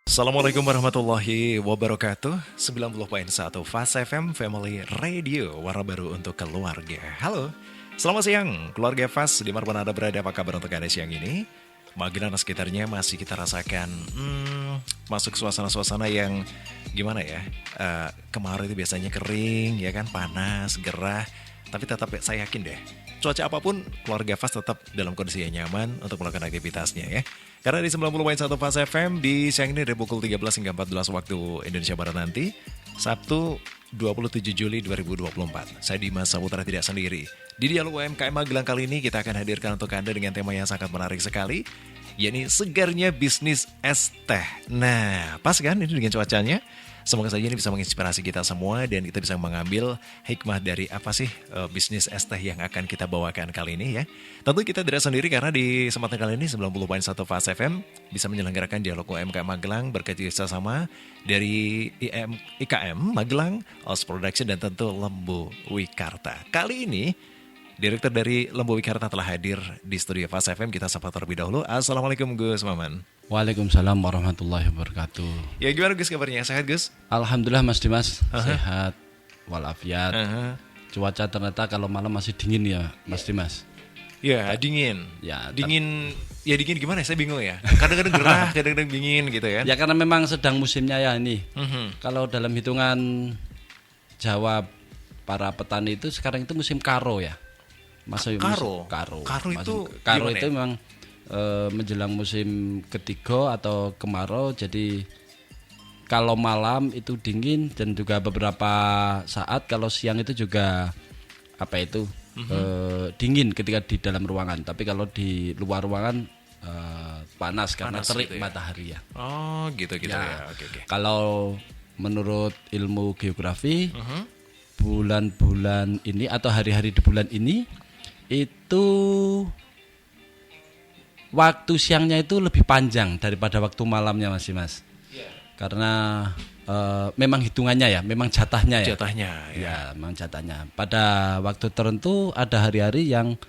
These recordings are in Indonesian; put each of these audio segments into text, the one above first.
Assalamualaikum warahmatullahi wabarakatuh. 90.1 Fast FM Family Radio, warna baru untuk keluarga. Halo, selamat siang keluarga Fast, dimanapun Anda berada, apa kabar untuk Anda siang ini? Magelang dan sekitarnya masih kita rasakan masuk suasana-suasana yang gimana ya, kemarau itu biasanya kering, ya kan, panas, gerah. Tapi tetap saya yakin deh, cuaca apapun, keluarga Fast tetap dalam kondisi yang nyaman untuk melakukan aktivitasnya ya. Karena di 90.1 Fast FM di siang ini dari pukul 13 hingga 14 waktu Indonesia Barat nanti, Sabtu 27 Juli 2024. Saya Dimas Saputra tidak sendiri. Di Dialog UMKM Magelang kali ini kita akan hadirkan untuk Anda dengan tema yang sangat menarik sekali, yakni segarnya bisnis es teh. Nah, pas kan ini dengan cuacanya? Semoga saja ini bisa menginspirasi kita semua dan kita bisa mengambil hikmah dari apa sih bisnis es teh yang akan kita bawakan kali ini ya. Tentu kita tidak sendiri karena di kesempatan kali ini 90.1 Fast FM bisa menyelenggarakan dialog UMKM Magelang berkat kerjasama dari IKM Magelang, OS Production dan tentu Lembu Wikarta. Kali ini Direktur dari Lembu Wikarta telah hadir di studio Fast FM. Kita sapa terlebih dahulu. Assalamualaikum Gus Maman. Waalaikumsalam warahmatullahi wabarakatuh. Ya gimana Gus kabarnya? Sehat Gus? Alhamdulillah Mas Dimas, sehat walafiat. Cuaca ternyata kalau malam masih dingin ya Mas Dimas. Ya dingin. Ya dingin. Ya dingin gimana? Saya bingung ya. Kadang-kadang gerah, kadang-kadang dingin gitu ya. Ya karena memang sedang musimnya ya ini. Kalau dalam hitungan Jawa para petani itu sekarang itu musim karo ya. Karo itu memang menjelang musim ketiga atau kemarau, jadi kalau malam itu dingin dan juga beberapa saat kalau siang itu juga dingin ketika di dalam ruangan, tapi kalau di luar ruangan panas karena terik gitu ya? Matahari ya. Oh gitu ya. Oke. Kalau menurut ilmu geografi bulan-bulan ini atau hari-hari di bulan ini itu waktu siangnya itu lebih panjang daripada waktu malamnya Mas Dimas. Karena memang hitungannya ya, memang jatahnya ya. Memang jatahnya. Pada waktu tertentu ada hari-hari yang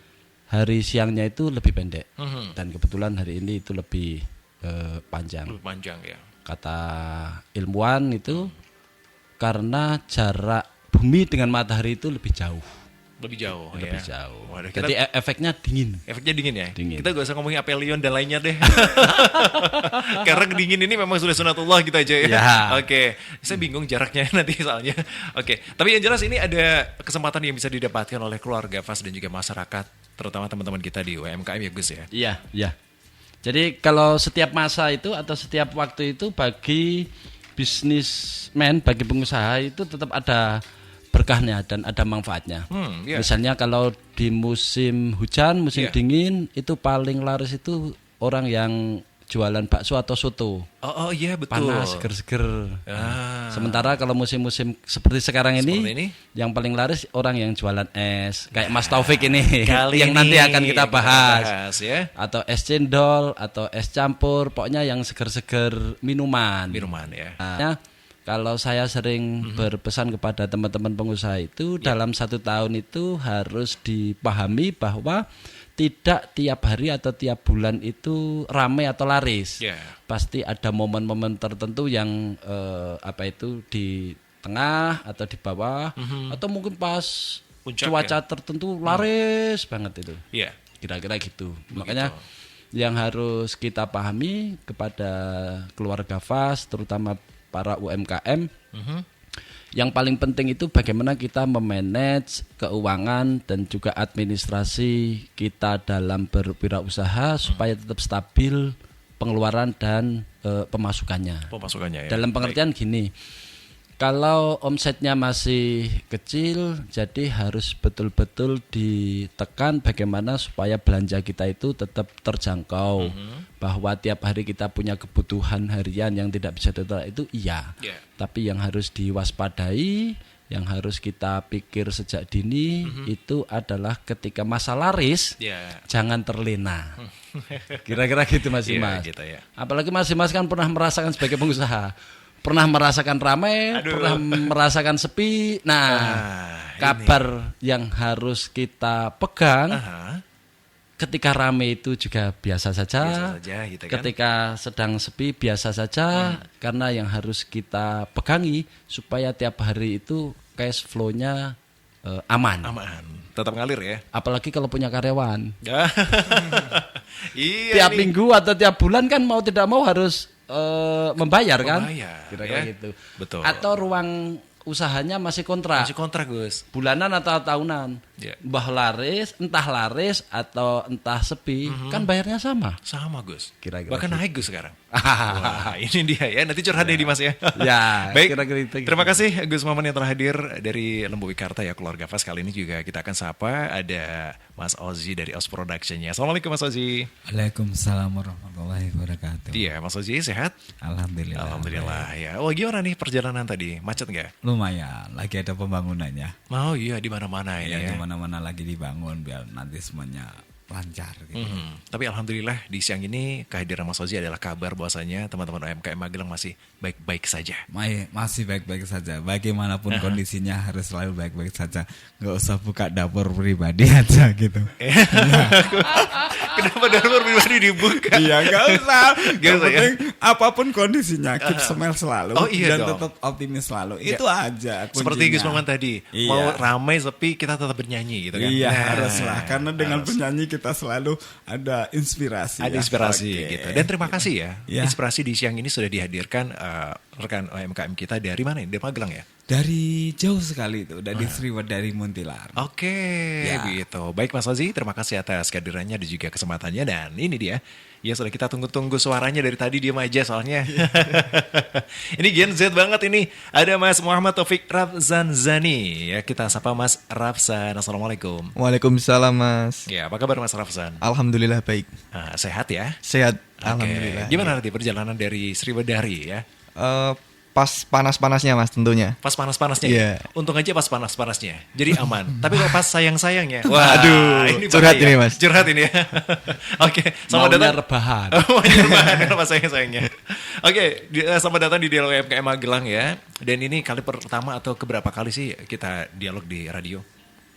hari siangnya itu lebih pendek. Dan kebetulan hari ini itu lebih panjang. Lebih panjang ya. Kata ilmuwan itu karena jarak bumi dengan matahari itu lebih jauh. Lebih jauh. Waduh, jadi efeknya dingin. Efeknya dingin ya? Dingin. Kita gak usah ngomongin apelion dan lainnya deh. Karena dingin ini memang sudah sunatullah gitu aja ya. Oke. Saya bingung jaraknya nanti soalnya. Oke. Tapi yang jelas ini ada kesempatan yang bisa didapatkan oleh keluarga Fast dan juga masyarakat, terutama teman-teman kita di UMKM ya Gus ya. Iya. Jadi kalau setiap masa itu atau setiap waktu itu bagi bisnismen, bagi pengusaha itu tetap ada berkahnya dan ada manfaatnya. Misalnya kalau di musim hujan, musim dingin itu paling laris itu orang yang jualan bakso atau soto. Oh iya betul. Panas, seger-seger. Sementara kalau musim-musim seperti sekarang ini, yang paling laris orang yang jualan es. Kayak Mas Taufik ini yang nanti akan kita bahas ya. Atau es cendol atau es campur, pokoknya yang seger-seger minuman ya. Kalau saya sering berpesan kepada teman-teman pengusaha itu dalam 1 tahun itu harus dipahami bahwa tidak tiap hari atau tiap bulan itu ramai atau laris. Pasti ada momen-momen tertentu yang di tengah atau di bawah atau mungkin pas puncak, cuaca tertentu laris banget itu. Kira-kira gitu. Makanya yang harus kita pahami kepada keluarga Fast, terutama para UMKM, yang paling penting itu bagaimana kita memanage keuangan dan juga administrasi kita dalam berwirausaha supaya tetap stabil pengeluaran dan pemasukannya. Ya. Dalam pengertian gini, kalau omsetnya masih kecil, jadi harus betul-betul ditekan bagaimana supaya belanja kita itu tetap terjangkau. Bahwa tiap hari kita punya kebutuhan harian yang tidak bisa ditolak itu tapi yang harus diwaspadai, yang harus kita pikir sejak dini itu adalah ketika masa laris jangan terlena. Kira-kira gitu Mas Dimas. Gitu ya. Apalagi Mas Dimas kan pernah merasakan sebagai pengusaha, pernah merasakan ramai, pernah merasakan sepi. Nah, kabar yang harus kita pegang ketika rame itu juga biasa saja, gitu kan? Ketika sedang sepi biasa saja, karena yang harus kita pegangi supaya tiap hari itu cash flow-nya aman. Tetap ngalir ya. Apalagi kalau punya karyawan. Iya. Tiap minggu atau tiap bulan kan mau tidak mau harus membayar kan? ya? Kira-kira gitu. Betul. Atau ruang usahanya masih kontrak. Masih kontrak, Gus. Bulanan atau tahunan. Entah laris atau entah sepi, kan bayarnya sama. Sama, Gus. Kira-kira bahkan gitu. naik, Gus, sekarang. Wah, ini dia ya. Nanti curhat deh di Mas ya. Ya, baik. Kira-kira itu. Terima kasih Gus Maman yang telah hadir dari Lembu Wikarta ya, Keluarga Fast. Kali ini juga kita akan sapa ada Mas Ozi dari Oz Production-nya. Assalamualaikum Mas Ozi. Waalaikumsalam warahmatullahi wabarakatuh. Iya, Mas Ozi sehat? Alhamdulillah. Alhamdulillah ya. Oh, gimana nih perjalanan tadi? Macet nggak? Lumayan, lagi ada pembangunannya. Oh iya, di mana-mana ini ya. Di mana-mana lagi dibangun biar nanti semuanya lancar gitu. Tapi alhamdulillah di siang ini kehadiran Mas Ozi adalah kabar bahwasanya teman-teman UMKM Magelang masih baik-baik saja. Masih baik-baik saja. Bagaimanapun kondisinya harus selalu baik-baik saja. Nggak usah buka dapur pribadi aja gitu. Kenapa dapur pribadi dibuka? Iya, nggak usah. Yang usah, penting apapun kondisinya keep smile selalu dan dong. tetap optimis selalu. Itu aja kuncinya. Seperti Gus Maman tadi, mau ramai sepi kita tetap bernyanyi gitu kan. Iya, haruslah karena dengan penyanyi kita selalu ada inspirasi. Ada inspirasi gitu. Dan terima kasih ya. Ya. Inspirasi di siang ini sudah dihadirkan rekan UMKM kita dari mana? Dari Magelang ya? Dari jauh sekali itu, dari Sriwedari Muntilan. Oke, gitu. Baik Mas Ozi, terima kasih atas kehadirannya dan juga kesempatannya. Dan ini dia, ya sudah kita tunggu-tunggu suaranya dari tadi, diam aja soalnya. Ini Gen Z banget ini. Ada Mas Muhammad Taufik Rafzanzani. Ya, kita sapa Mas Rafzan. Assalamualaikum. Waalaikumsalam Mas. Ya, apa kabar Mas Rafzan? Alhamdulillah baik. Sehat ya? Sehat. Alhamdulillah. Alhamdulillah. Gimana nanti perjalanan dari Sriwedari ya? Pas panas-panasnya Mas tentunya. Pas panas-panasnya. Iya. Untung aja pas panas-panasnya. Jadi aman. Tapi kalau pas sayang-sayangnya. Waduh, curhat bahaya. ini, Mas. Curhat ini ya. Oke, selamat datang. Rebahan. Maunya rebahan kalau pas sayang-sayangnya. Oke, selamat datang di Dialog UMKM Magelang ya. Dan ini kali pertama atau keberapa kali sih kita dialog di radio?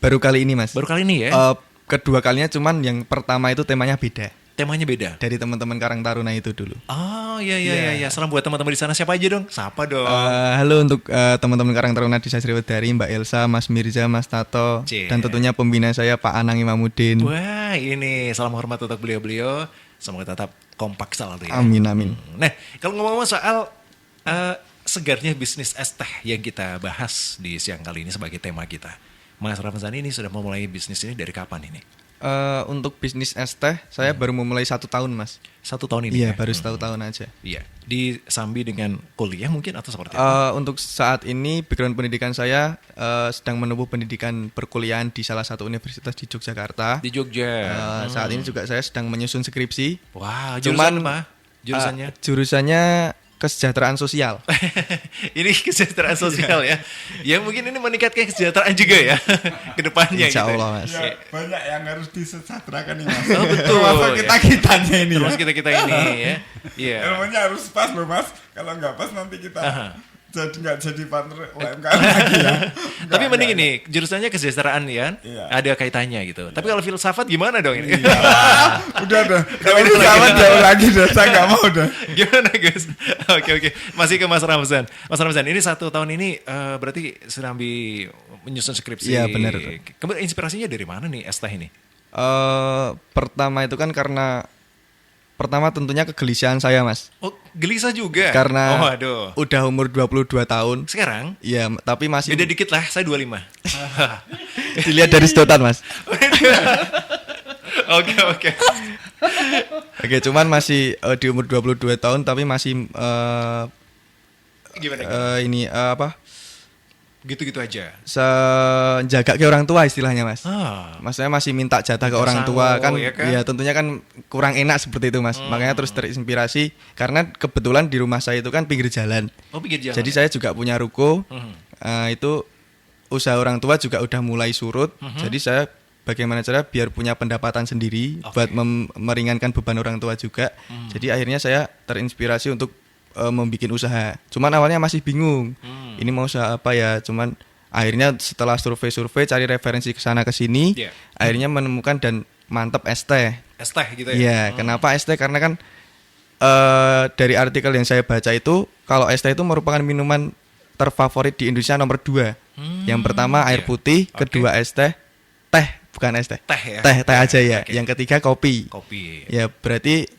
Baru kali ini Mas. Baru kali ini ya? Kedua kalinya cuman yang pertama itu temanya beda. Temanya beda? Dari teman-teman Karang Taruna itu dulu. Oh iya. Salam buat teman-teman di sana. Siapa aja dong? Sapa dong. Halo untuk teman-teman Karang Taruna di Sriwedari, Mbak Elsa, Mas Mirza, Mas Tato, dan tentunya pembina saya Pak Anang Imamuddin. Wah ini salam hormat untuk beliau-beliau. Semoga tetap kompak selalu ya. Amin. Nah kalau ngomong soal segarnya bisnis es teh yang kita bahas di siang kali ini sebagai tema kita, Mas Rafzani ini sudah memulai bisnis ini dari kapan ini? Untuk bisnis es teh saya baru memulai 1 tahun Mas. 1 tahun ini? Iya, ya? baru 1 tahun aja. Iya, disambi dengan kuliah mungkin atau seperti apa? Untuk saat ini background pendidikan saya sedang menempuh pendidikan perkuliahan di salah satu universitas di Yogyakarta. Di Jogja. Saat ini juga saya sedang menyusun skripsi. Wah, jurusan apa? Jurusannya? Jurusannya kesejahteraan sosial. Ini kesejahteraan sosial ya. Ya mungkin ini meningkatkan kesejahteraan juga ya ke depannya. Insya gitu. Allah Mas. Ya, banyak yang harus disejahterakan nih Mas. Oh betul. Termasuk kita-kitanya ini. Terus ya. kita ini ya. Iya. Ilmunya harus pas loh Mas. Kalau nggak pas nanti kita jadi nggak jadi partner UMKM lagi ya. Tapi mending ini jurusannya kesejahteraan ya. Iya. Ada kaitannya gitu. Tapi kalau filsafat gimana dong ini? Udah. Kalau filsafat jauh lagi deh. Saya nggak mau deh. Gimana guys? Oke. Masih ke Mas Ramzan. Mas Ramzan ini 1 tahun ini berarti sedang menyusun skripsi. Iya benar. Kemudian inspirasinya dari mana nih es teh ini? Pertama itu kan karena tentunya kegelisahan saya Mas. Oh gelisah juga? Karena waduh. Udah umur 22 tahun. Sekarang? Iya, tapi masih beda dikit lah, saya 25. Dilihat dari sedotan Mas. Oke. Oke, cuman masih di umur 22 tahun tapi masih gimana? Gitu-gitu aja. Jaga ke orang tua istilahnya Mas. Maksudnya masih minta jatah ke orang tua kan, ya tentunya kan kurang enak seperti itu Mas. Makanya terus terinspirasi karena kebetulan di rumah saya itu kan pinggir jalan. Oh pinggir jalan. Jadi saya juga punya ruko. Itu usaha orang tua juga udah mulai surut. Jadi saya bagaimana cara biar punya pendapatan sendiri buat meringankan beban orang tua juga. Jadi akhirnya saya terinspirasi untuk membuat usaha. Cuman awalnya masih bingung. Ini mau usaha apa ya? Cuman akhirnya setelah survei cari referensi ke sana ke sini, akhirnya menemukan dan mantep es teh. Es teh gitu ya? Iya, kenapa es teh? Karena kan dari artikel yang saya baca itu, kalau es teh itu merupakan minuman terfavorit di Indonesia nomor 2. Yang pertama air putih, kedua es teh, bukan es teh. Teh ya? Teh aja ya. Okay. Yang ketiga kopi. Kopi. Ya, berarti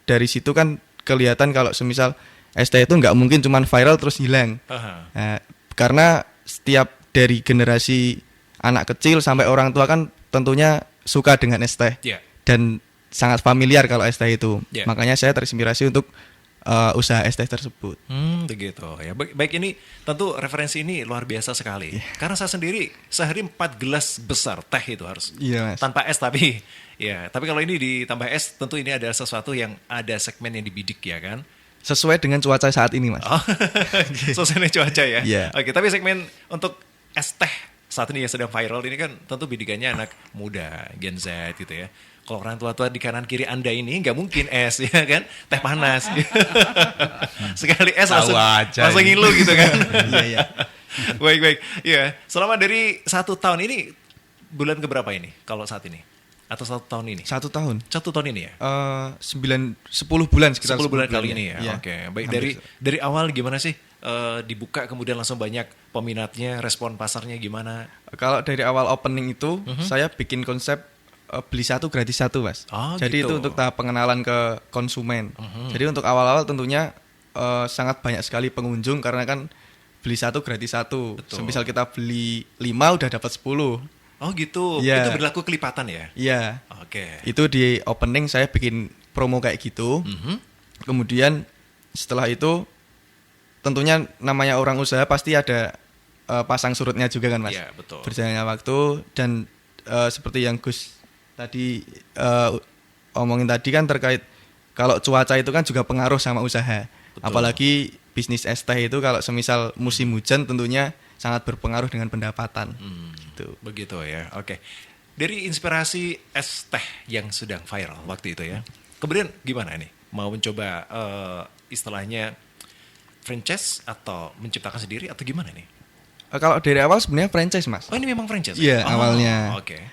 dari situ kan kelihatan kalau semisal es teh itu nggak mungkin cuman viral terus hilang. Nah, karena setiap dari generasi anak kecil sampai orang tua kan tentunya suka dengan es teh. Yeah. Dan sangat familiar kalau es teh itu. Yeah. Makanya saya terinspirasi untuk usaha es teh tersebut. Begitu ya. Baik, ini tentu referensi ini luar biasa sekali. Karena saya sendiri sehari 4 gelas besar teh itu harus. Iya, Mas. Tanpa es tapi ya, tapi kalau ini ditambah es tentu ini adalah sesuatu yang ada segmen yang dibidik ya kan. Sesuai dengan cuaca saat ini, Mas. Oh, suasana cuaca ya. Iya. Oke, tapi segmen untuk es teh saat ini yang sedang viral ini kan tentu bidikannya anak muda, Gen Z gitu ya. Kalau orang tua-tua di kanan kiri Anda ini nggak mungkin es ya kan, teh panas. Sekali es langsung ngilu gitu kan. Iya. Baik. Iya, selama dari 1 tahun ini bulan keberapa ini kalau saat ini? Atau 1 tahun ini? 1 tahun. 1 tahun ini ya? 10 bulan sekitar 10 bulan kali ini ya. Iya. Oke. Baik, dari awal gimana sih dibuka kemudian langsung banyak peminatnya, respon pasarnya gimana? Kalau dari awal opening itu saya bikin konsep beli 1 gratis 1, Mas. Oh, jadi gitu. itu untuk tahap pengenalan ke konsumen. Jadi untuk awal-awal tentunya sangat banyak sekali pengunjung karena kan beli 1 gratis 1. Semisal kita beli 5 udah dapat 10. Oh gitu. Yeah. Itu berlaku kelipatan ya? Iya. Oke. Itu di opening saya bikin promo kayak gitu. Kemudian setelah itu tentunya namanya orang usaha pasti ada pasang surutnya juga kan, Mas. Iya, betul. Berjalannya waktu dan seperti yang Gus tadi omongin tadi kan terkait kalau cuaca itu kan juga pengaruh sama usaha. Betul. Apalagi bisnis es teh itu kalau semisal musim hujan tentunya sangat berpengaruh dengan pendapatan. Gitu. Begitu ya. Oke. Dari inspirasi es teh yang sedang viral waktu itu ya. Kemudian gimana nih? Mau mencoba istilahnya franchise atau menciptakan sendiri atau gimana nih? Kalau dari awal sebenarnya franchise, Mas. Oh, ini memang franchise? Iya, awalnya. Oke.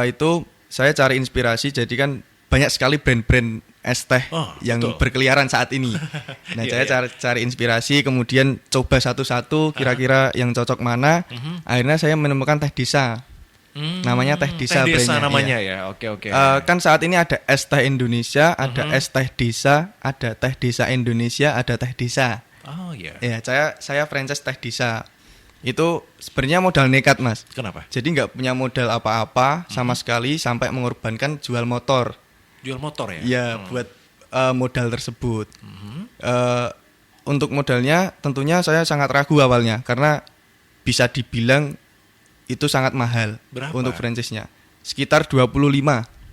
Itu saya cari inspirasi, jadi kan banyak sekali brand-brand es teh yang betul. berkeliaran saat ini. Nah, saya cari inspirasi, kemudian coba satu-satu kira-kira yang cocok mana. Akhirnya saya menemukan teh desa. Namanya teh desa. Teh desa brandnya, namanya iya. ya. Oke. Kan saat ini ada es teh Indonesia, ada es teh desa, ada teh desa Indonesia, ada teh desa. Oh iya. Ya, saya franchise teh desa. Itu sebenarnya modal nekat, Mas. Kenapa? Jadi nggak punya modal apa-apa sama sekali sampai mengorbankan jual motor. Jual motor ya? Ya, buat modal tersebut. Untuk modalnya tentunya saya sangat ragu awalnya karena bisa dibilang itu sangat mahal. Berapa? Untuk franchise-nya. Sekitar 25.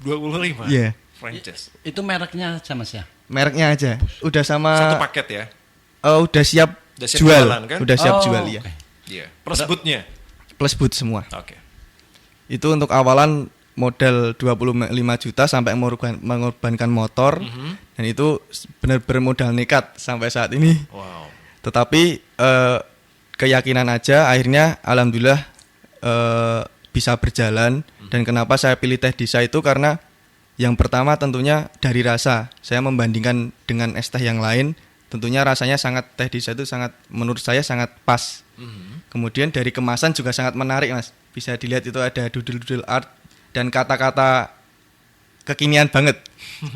25? Iya. Franchise. Itu mereknya aja Mas ya? Mereknya aja. Udah sama Satu paket ya? udah siap Udah siap jual. jualan, kan? Udah siap Oh, jual ya. oke. Iya. Plus bootnya? Plus boot semua. Oke. Itu untuk awalan modal 25 juta sampai mengorbankan motor. Dan itu benar-benar modal nekat sampai saat ini. Wow. Tetapi keyakinan aja akhirnya alhamdulillah bisa berjalan. Dan kenapa saya pilih teh desa itu karena yang pertama tentunya dari rasa. Saya membandingkan dengan es teh yang lain, tentunya rasanya teh desa itu menurut saya sangat pas. Kemudian dari kemasan juga sangat menarik, Mas. Bisa dilihat itu ada doodle-doodle art dan kata-kata kekinian banget.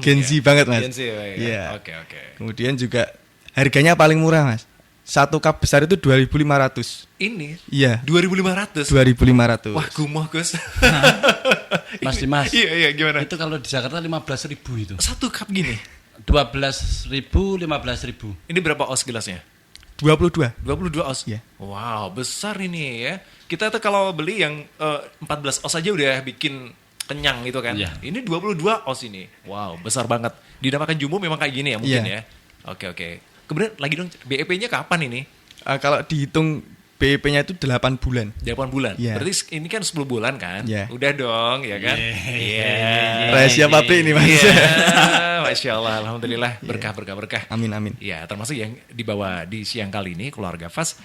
Gen Z banget, Mas. Gen Z, ya. Iya. Oke. Kemudian juga harganya paling murah, Mas. 1 cup besar itu 2.500. Ini? Iya. 2.500? 2.500. Wah, gumoh, Gus. Mas Dimas. Iya, gimana? Itu kalau di Jakarta 15.000 itu. 1 cup gini? 12.000, 15.000. Ini berapa os gelasnya? 22. 22 os? Iya. Wow, besar ini ya. Kita tuh kalau beli yang 14 os aja udah bikin kenyang gitu kan. Iya. Ini 22 os ini. Wow, besar banget. Dinamakan jumbo memang kayak gini ya mungkin Iya. ya. Oke. Kemudian lagi dong, BEP-nya kapan ini? Kalau dihitung BEP-nya itu 8 bulan. 8 bulan. Iya. Berarti ini kan 10 bulan kan? Iya. Udah dong, ya kan? Iya. Rahasia pabrik ini, Mas. Iya. Masya Allah, alhamdulillah. Berkah. Amin. Ya, termasuk yang dibawa di siang kali ini, Keluarga Fas,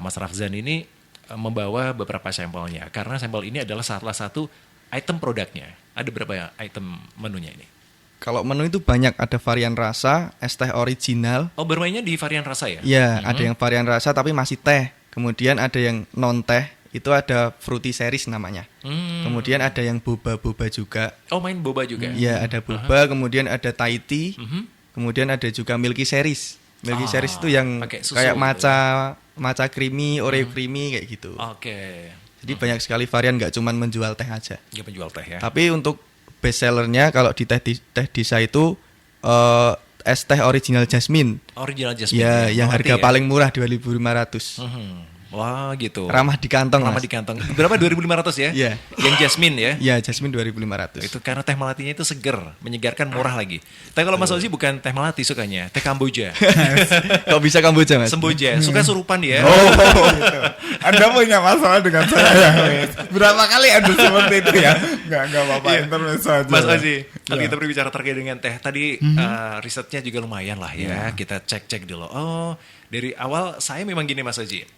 Mas Rafzan ini membawa beberapa sampelnya. Karena sampel ini adalah salah satu item produknya. Ada berapa item menunya ini? Kalau menu itu banyak, ada varian rasa, es teh original. Oh, bermainnya di varian rasa ya? Ya, ada yang varian rasa tapi masih teh. Kemudian ada yang non teh, itu ada fruity series namanya. Kemudian ada yang boba-boba juga. Oh, main boba juga? Ya, ada boba, kemudian ada Thai tea, kemudian ada juga milky series. Milky series itu yang kayak matcha creamy, Oreo creamy kayak gitu. Oke. Jadi banyak sekali varian, nggak cuma menjual teh aja. Nggak menjual teh ya? Tapi untuk best sellernya kalau di teh Desa itu es teh original jasmine. Original jasmine. Ya, yang harga paling murah 2.500. Wah, gitu. Ramah di kantong. Ramah Mas. di kantong. Berapa 2.500 ya? Iya. Yang jasmine ya? Iya, jasmine 2.500. Itu karena teh melatinya itu seger, menyegarkan, murah lagi. Tapi kalau Mas Ozi bukan teh melati sukanya, teh Kamboja. Kok bisa Kamboja, Mas? Semboja, suka surupan dia. Oh, gitu. Anda punya masalah dengan saya ya, Wes. Berapa kali Anda seperti itu ya? Enggak apa-apa, intermezzo aja. Mas Ozi, kalau kita berbicara terkait dengan teh, tadi risetnya juga lumayan lah ya. Kita cek-cek dulu. Oh, dari awal saya memang gini Mas Oji,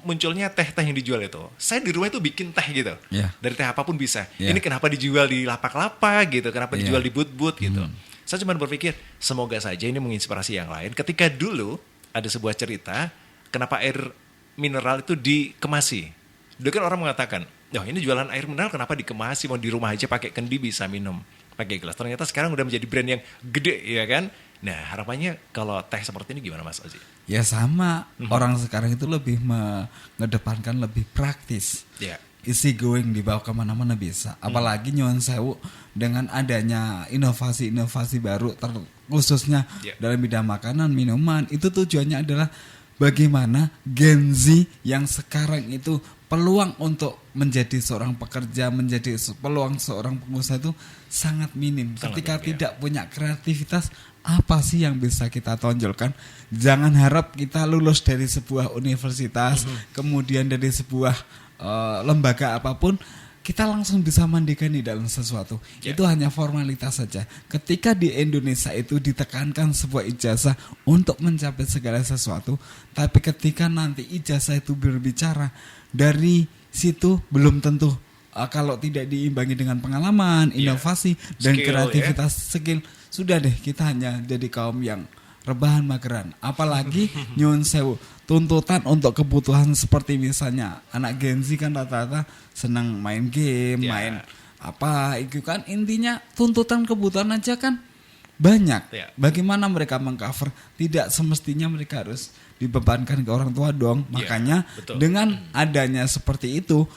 munculnya teh-teh yang dijual itu. Saya di rumah itu bikin teh gitu. Dari teh apapun bisa. Ini kenapa dijual di lapak-lapak gitu, kenapa dijual di but-but gitu. Saya cuma berpikir, semoga saja ini menginspirasi yang lain. Ketika dulu ada sebuah cerita, kenapa air mineral itu dikemasi. Dulu kan orang mengatakan, ini jualan air mineral kenapa dikemasi, mau di rumah aja pakai kendi bisa minum. Pakai gelas. Ternyata sekarang udah menjadi brand yang gede ya kan. Nah harapannya kalau teh seperti ini gimana Mas Ozi? Ya sama, orang sekarang itu lebih mengedepankan lebih praktis. Easy going, dibawa kemana-mana bisa. Apalagi nyuwun sewu dengan adanya inovasi-inovasi baru khususnya dalam bidang makanan, minuman. Itu tujuannya adalah bagaimana Gen Z yang sekarang itu peluang untuk menjadi seorang pekerja, menjadi peluang seorang pengusaha itu sangat minim. Ketika tidak punya kreativitas, apa sih yang bisa kita tonjolkan? Jangan harap kita lulus dari sebuah universitas, kemudian dari sebuah lembaga apapun, kita langsung bisa mandikan di dalam sesuatu. Itu hanya formalitas saja. Ketika di Indonesia itu ditekankan sebuah ijazah untuk mencapai segala sesuatu, tapi ketika nanti ijazah itu berbicara, dari situ belum tentu kalau tidak diimbangi dengan pengalaman, inovasi, dan skill, kreativitas, skill, sudah deh kita hanya jadi kaum yang rebahan mageran. Apalagi nyuwun sewu, tuntutan untuk kebutuhan seperti misalnya anak Gen Z kan rata-rata senang main game, main apa itu kan, intinya tuntutan kebutuhan aja kan banyak. Bagaimana mereka mengcover? Tidak semestinya mereka harus dibebankan ke orang tua dong. Makanya dengan adanya seperti itu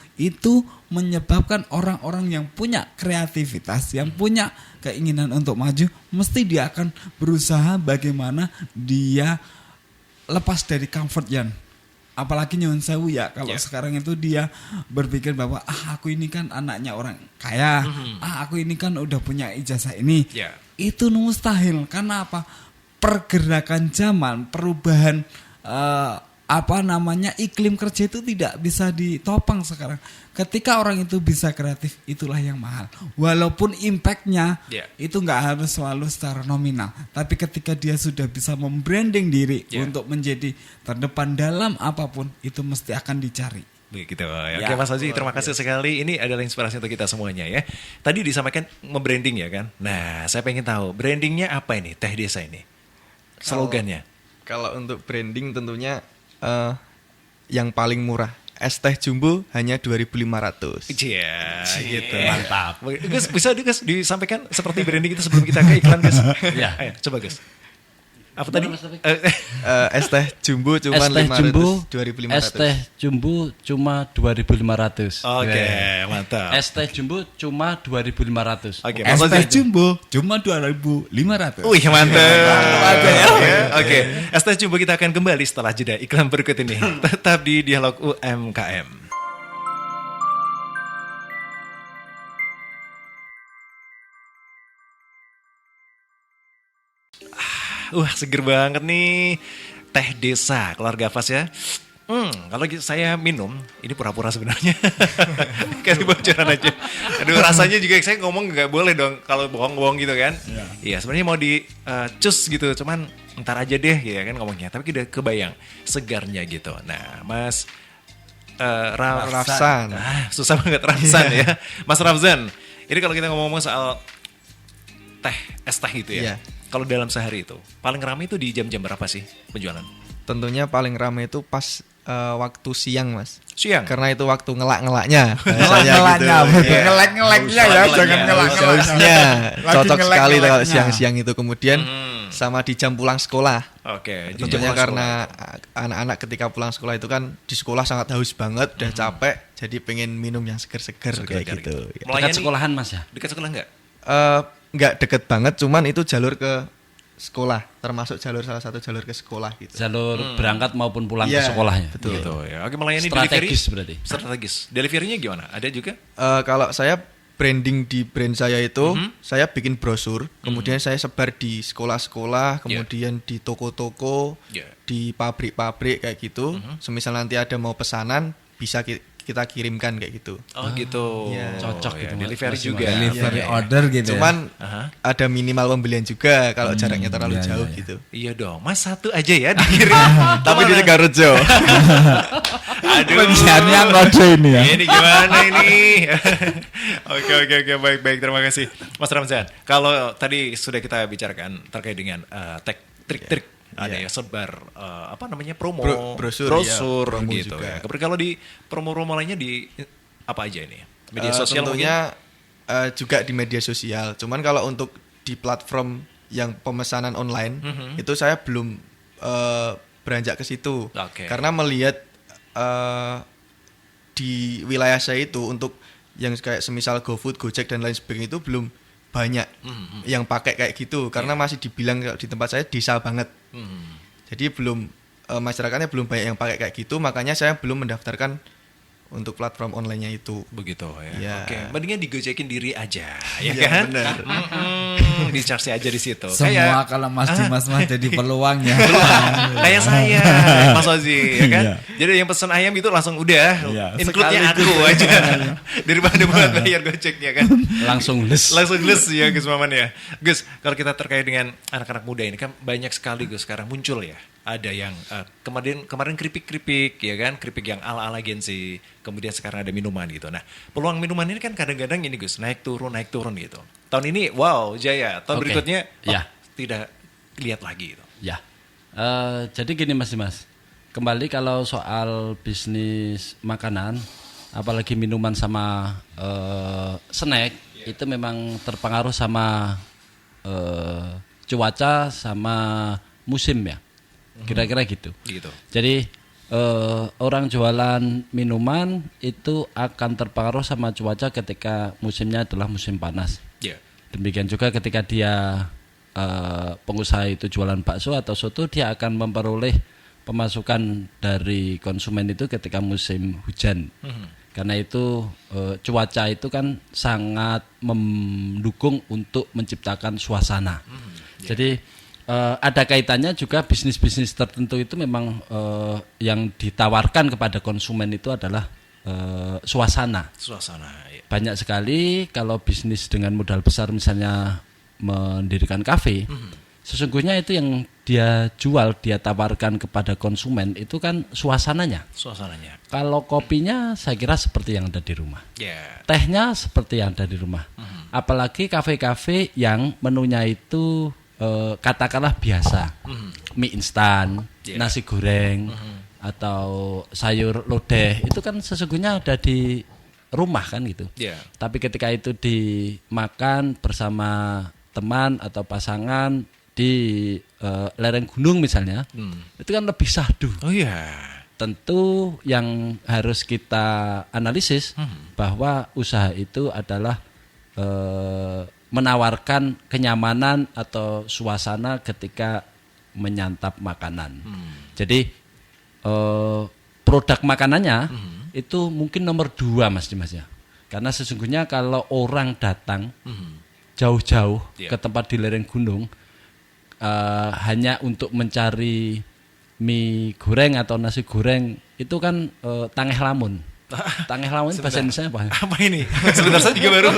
menyebabkan orang-orang yang punya kreativitas, yang punya keinginan untuk maju, mesti dia akan berusaha bagaimana dia lepas dari comfort zone. Apalagi nyuwun sewu ya, kalau sekarang itu dia berpikir bahwa aku ini kan anaknya orang kaya, aku ini kan udah punya ijazah ini. Itu mustahil. Karena apa? Pergerakan zaman, perubahan iklim kerja itu tidak bisa ditopang sekarang. Ketika orang itu bisa kreatif, itulah yang mahal. Walaupun impactnya itu nggak harus selalu secara nominal, tapi ketika dia sudah bisa membranding diri untuk menjadi terdepan dalam apapun, itu mesti akan dicari. Begitu ya. Oke Mas Ozi, terima kasih sekali. Ini adalah inspirasi untuk kita semuanya ya. Tadi disampaikan membranding ya kan. Nah, saya pengen tahu brandingnya apa ini Teh Desa ini? Slogannya. Kalau untuk branding tentunya yang paling murah. Es teh jumbo hanya 2.500. Iya, gitu. Mantap. Gus, bisa Gus disampaikan seperti branding itu sebelum kita ke iklan Gus? Iya. Ayo, coba Gus. Apa tadi? Es teh jumbo cuma 2.500. Es teh jumbo cuma 2.500. Oke, mantap. Es teh jumbo cuma 2.500. Oke, es teh jumbo cuma 2.500. Wih, mantap. Oke. Es teh jumbo kita akan kembali setelah jeda iklan berikut ini. Tetap di Dialog UMKM. Seger banget nih Teh Desa Keluarga Fas ya. Kalau saya minum, ini pura-pura sebenarnya. Kasih bocoran aja. Aduh, rasanya juga saya ngomong nggak boleh dong kalau bohong-bohong gitu kan. Iya, sebenarnya mau cus gitu, cuman ntar aja deh ya kan ngomongnya. Tapi udah kebayang segarnya gitu. Nah, Mas Rafsan. Susah banget Rafsan ya. Mas Rafsan, ini kalau kita ngomong soal es teh gitu ya. Kalau dalam sehari itu paling ramai itu di jam-jam berapa sih penjualan? Tentunya paling ramai itu pas waktu siang, Mas. Siang. Karena itu waktu ngelak-ngelaknya. Ngelak-ngelaknya, ngelak-ngelaknya ya, jangan ngelak-ngelaknya. Sausnya cocok sekali kalau ngelak-ngelaknya. siang-siang itu. Kemudian sama di jam pulang sekolah. Oke. Tentunya karena anak-anak ketika pulang sekolah itu kan di sekolah sangat haus banget, udah capek, jadi pengen minum yang seger-seger kayak gitu. Dekat sekolahan Mas ya? Dekat sekolah nggak? Nggak deket banget, cuman itu jalur ke sekolah, termasuk salah satu jalur ke sekolah gitu. Jalur berangkat maupun pulang ke Iya, sekolahnya. betul. Gitu ya. Oke, melayani Strategis delivery. berarti. Strategis. Deliverynya gimana? Ada juga? Kalau saya branding di brand saya itu, saya bikin brosur, kemudian saya sebar di sekolah-sekolah, kemudian di toko-toko, di pabrik-pabrik kayak gitu. Semisal nanti ada mau pesanan, bisa kita kirimkan kayak gitu. Oh gitu. Cocok gitu, Delivery Mas. juga. Delivery order gitu. Cuman ada minimal pembelian juga kalau jaraknya terlalu jauh iya. gitu. Iya dong, Mas satu aja ya dikirim. Tapi di Tegarrejo. Aduh. Penyiarnya kode ini ya. Ini gimana ini? Oke, baik, terima kasih. Mas Ramzan, kalau tadi sudah kita bicarakan terkait dengan trik-trik ada ya sebar promo, brosur promo gitu juga. ya. Kalau di promo-promo lainnya di apa aja ini? Media sosial tentunya juga di media sosial. Cuman kalau untuk di platform yang pemesanan online itu saya belum beranjak ke situ. Karena melihat di wilayah saya itu untuk yang kayak semisal GoFood, Gojek dan lain sebagainya itu belum banyak yang pakai kayak gitu karena masih dibilang di tempat saya desa banget. Jadi belum masyarakatnya belum banyak yang pakai kayak gitu, makanya saya belum mendaftarkan untuk platform online-nya itu. Begitu ya. Ya. Oke, mendingan digojekin diri aja, ya Iya, kan? benar. Di-charge aja di situ. Semua kalau Mas Dimas mah jadi peluang ya. Kayak saya, Mas Ozi, ya kan? Iya. Jadi yang pesan ayam itu langsung udah, Iya, include-nya aku aja. Daripada buat bayar gojeknya kan. Langsung les Ya Gus Maman ya. Gus, kalau kita terkait dengan anak-anak muda ini kan banyak sekali Gus sekarang muncul ya. Ada yang kemarin keripik ya kan, keripik yang ala-ala Gen Z. Kemudian sekarang ada minuman gitu. Nah, peluang minuman ini kan kadang-kadang ini Gus, naik turun gitu. Tahun ini wow, jaya. Tahun berikutnya tidak lihat lagi gitu. Ya. Jadi gini Mas Dimas. Kembali kalau soal bisnis makanan, apalagi minuman sama snack, itu memang terpengaruh sama cuaca sama musim ya. Kira-kira gitu. Jadi orang jualan minuman itu akan terpengaruh sama cuaca ketika musimnya adalah musim panas. Demikian juga ketika dia pengusaha itu jualan bakso atau soto, dia akan memperoleh pemasukan dari konsumen itu ketika musim hujan. Karena itu cuaca itu kan sangat mendukung untuk menciptakan suasana. Jadi ada kaitannya juga bisnis-bisnis tertentu itu memang yang ditawarkan kepada konsumen itu adalah suasana. Ya. Banyak sekali kalau bisnis dengan modal besar misalnya mendirikan kafe, sesungguhnya itu yang dia jual, dia tawarkan kepada konsumen itu kan suasananya. Kalau kopinya saya kira seperti yang ada di rumah. Tehnya seperti yang ada di rumah. Apalagi kafe-kafe yang menunya itu katakanlah biasa, mie instan, nasi goreng, atau sayur lodeh, itu kan sesungguhnya ada di rumah kan gitu. Tapi ketika itu dimakan bersama teman atau pasangan di lereng gunung misalnya, itu kan lebih syahdu. Tentu yang harus kita analisis bahwa usaha itu adalah menawarkan kenyamanan atau suasana ketika menyantap makanan. Jadi produk makanannya itu mungkin nomor 2 Mas Dimas ya. Karena sesungguhnya kalau orang datang jauh-jauh ke tempat di lereng gunung hanya untuk mencari mie goreng atau nasi goreng, itu kan tangeh lamun. Tangeh lamun bahasa Indonesia apa? Apa ini? Sebentar saya juga baru.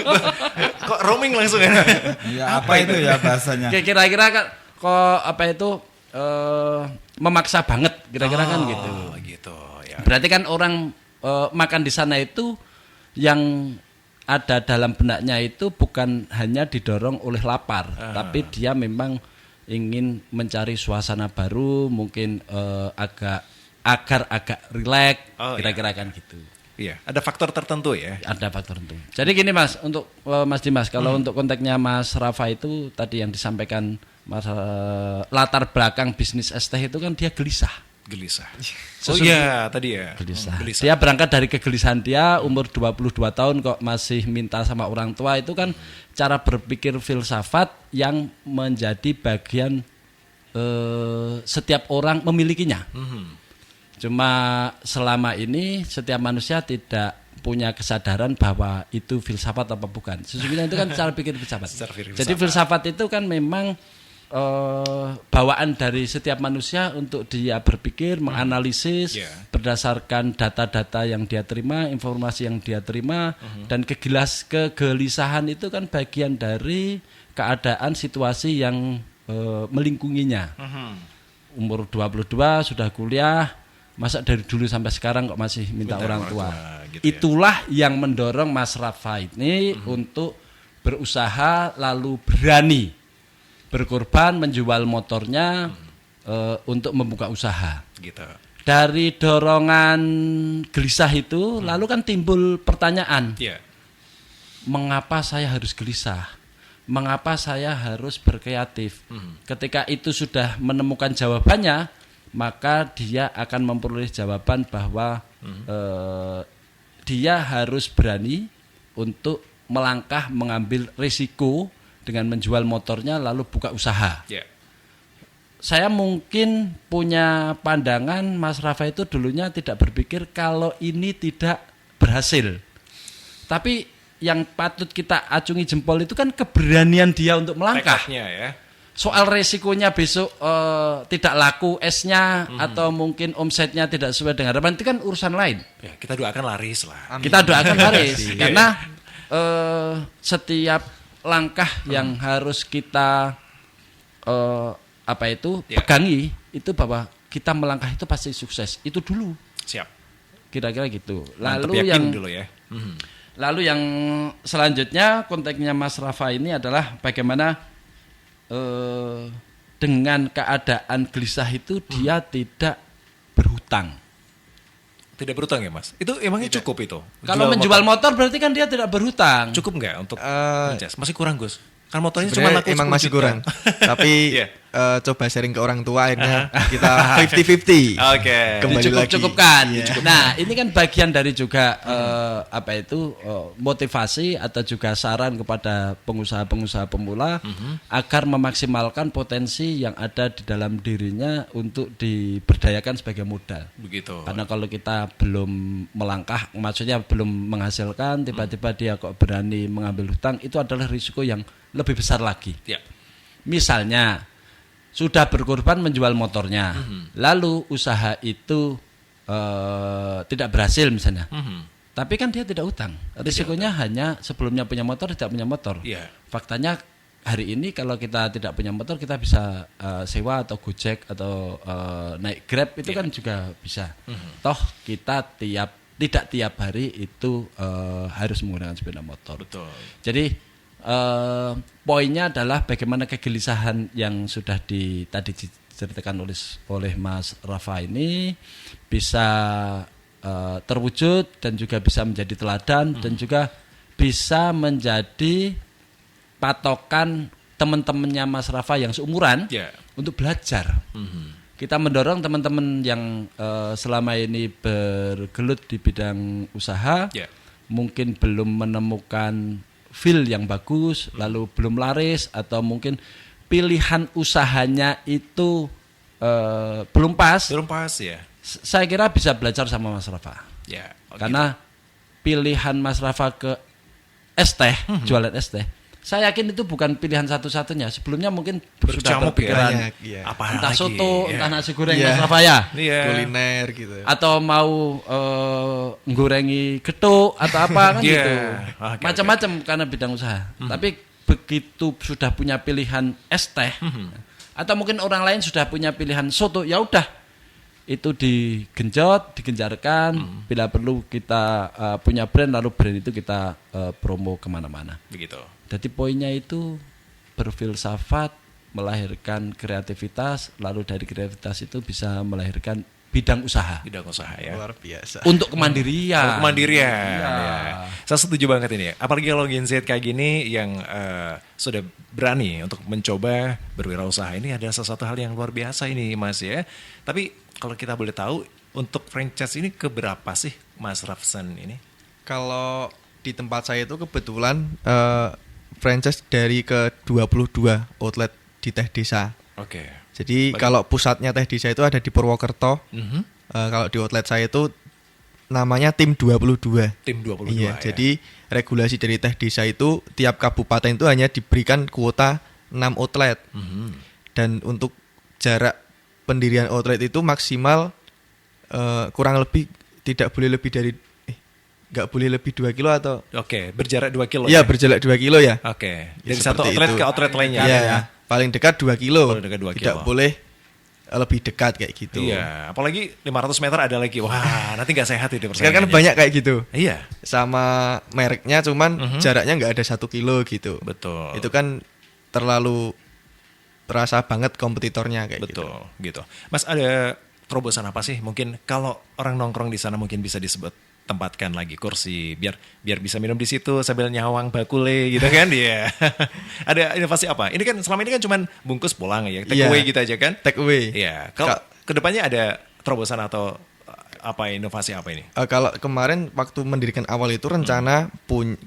Kok roaming langsung ya? Ya apa itu ya bahasanya? Kira-kira kok apa itu memaksa banget kira-kira kan gitu. Gitu ya. Berarti kan orang makan di sana itu yang ada dalam benaknya itu bukan hanya didorong oleh lapar, tapi dia memang ingin mencari suasana baru, mungkin agar agak rileks, kira-kira kan gitu. Iya, ada faktor tertentu ya. Ada faktor tertentu. Jadi gini Mas, untuk Mas Dimas, kalau untuk konteksnya Mas Rafa itu tadi yang disampaikan Mas, latar belakang bisnis es teh itu kan dia gelisah. Oh iya, tadi ya. Gelisah. Dia berangkat dari kegelisahan dia, umur 22 tahun kok masih minta sama orang tua, itu kan cara berpikir filsafat yang menjadi bagian setiap orang memilikinya. Cuma selama ini setiap manusia tidak punya kesadaran bahwa itu filsafat apa bukan. Sesungguhnya itu kan cara pikir filsafat. Jadi filsafat itu kan memang bawaan dari setiap manusia untuk dia berpikir, menganalisis berdasarkan data-data yang dia terima, informasi yang dia terima, dan kegelisahan itu kan bagian dari keadaan situasi yang melingkunginya. Umur 22 sudah kuliah, masa dari dulu sampai sekarang kok masih minta orang tua. Gitu itulah yang mendorong Mas Rafa ini untuk berusaha lalu berani berkorban menjual motornya untuk membuka usaha. Gitu. Dari dorongan gelisah itu lalu kan timbul pertanyaan. Mengapa saya harus gelisah? Mengapa saya harus berkreatif? Ketika itu sudah menemukan jawabannya, maka dia akan memperoleh jawaban bahwa dia harus berani untuk melangkah mengambil risiko dengan menjual motornya lalu buka usaha. Saya mungkin punya pandangan Mas Rafa itu dulunya tidak berpikir kalau ini tidak berhasil. Tapi yang patut kita acungi jempol itu kan keberanian dia untuk melangkah. Ya. Soal resikonya besok tidak laku esnya atau mungkin omsetnya tidak sesuai dengan harapan itu kan urusan lain. Ya, kita doakan laris lah. Amin. Kita doakan laris karena setiap langkah yang harus kita pegangi itu bahwa kita melangkah itu pasti sukses. Itu dulu. Siap. Kira-kira gitu. Lalu yang selanjutnya konteksnya Mas Rafa ini adalah bagaimana dengan keadaan gelisah itu dia tidak berhutang. Tidak berhutang ya Mas? Itu emangnya cukup itu? Kalau menjual motor berarti kan dia tidak berhutang. Cukup nggak untuk masih kurang Gus? Kan motornya cuma laku emang masih kurang. Tapi coba sharing ke orang tua akhirnya kita 50-50. Oke. Cukup-cukupkan. Nah ini kan bagian dari juga motivasi atau juga saran kepada pengusaha-pengusaha pemula agar memaksimalkan potensi yang ada di dalam dirinya untuk diberdayakan sebagai modal. Begitu. Karena kalau kita belum melangkah, maksudnya belum menghasilkan, tiba-tiba dia kok berani mengambil hutang, itu adalah risiko yang lebih besar lagi. Misalnya sudah berkorban menjual motornya, lalu usaha itu tidak berhasil misalnya, tapi kan dia tidak utang. Risikonya hanya sebelumnya punya motor tidak punya motor. Faktanya hari ini kalau kita tidak punya motor kita bisa sewa atau Gojek atau naik Grab itu kan juga bisa. Toh kita tidak tiap hari itu harus menggunakan sepeda motor. Betul. Jadi poinnya adalah bagaimana kegelisahan yang sudah tadi diceritakan oleh Mas Rafa ini bisa terwujud dan juga bisa menjadi teladan dan juga bisa menjadi patokan teman-temannya Mas Rafa yang seumuran untuk belajar. Kita mendorong teman-teman yang selama ini bergelut di bidang usaha, mungkin belum menemukan feel yang bagus, lalu belum laris, atau mungkin pilihan usahanya itu belum pas. Saya kira bisa belajar sama Mas Rafa. Karena pilihan Mas Rafa ke es teh, jualan es teh, saya yakin itu bukan pilihan satu-satunya. Sebelumnya mungkin sudah berpikiran entah soto, entah nasi goreng Mas Rafa kuliner gitu. Atau mau nggorengi getuk atau apa kan gitu. Macam-macam karena bidang usaha. Tapi begitu sudah punya pilihan es teh atau mungkin orang lain sudah punya pilihan soto, ya udah. itu digencarkan, bila perlu kita punya brand, lalu brand itu kita promo kemana-mana. Begitu. Jadi poinnya itu berfilsafat, melahirkan kreativitas, lalu dari kreativitas itu bisa melahirkan bidang usaha. Bidang usaha ya. Luar biasa. Untuk kemandirian. Kemandirian. Ya. Saya setuju banget ini. Apalagi kalau Gen Z kayak gini yang sudah berani untuk mencoba berwirausaha, ini adalah sesuatu hal yang luar biasa ini Mas ya. Tapi kalau kita boleh tahu untuk franchise ini keberapa sih Mas Rafsan ini? Kalau di tempat saya itu kebetulan franchise dari ke 22 outlet di Teh Desa. Oke. Jadi kalau pusatnya Teh Desa itu ada di Purwokerto. Kalau di outlet saya itu namanya tim 22. Tim 22 iya, ya. jadi regulasi dari Teh Desa itu tiap kabupaten itu hanya diberikan kuota 6 outlet. Dan untuk jarak pendirian outlet itu maksimal kurang lebih tidak boleh lebih dari nggak boleh lebih 2 kilo atau Oke, berjarak 2 kilo. Iya, berjarak 2 kilo ya. Oke. Ya, Dari satu seperti outlet itu. ke outlet lainnya. Iya, ya. paling dekat 2 kilo. Paling dekat 2 Tidak kilo. boleh lebih dekat kayak gitu. Iya, apalagi 500 meter ada lagi. Wah, nanti nggak sehat itu Sekarang kan persaingannya. banyak kayak gitu. Iya, Sama mereknya cuman jaraknya nggak ada 1 kilo gitu. betul. Itu kan terlalu terasa banget kompetitornya kayak gitu. Betul, gitu. Mas, ada terobosan apa sih? Mungkin kalau orang nongkrong di sana mungkin bisa disebut tempatkan lagi kursi biar bisa minum di situ sambil nyawang bakule gitu kan. Iya. Ada inovasi apa? Ini kan selama ini kan cuman bungkus pulang ya, take Iya. away gitu aja kan? Take away. Iya. Kalau kedepannya ada terobosan atau apa inovasi apa ini? Kalau kemarin waktu mendirikan awal itu rencana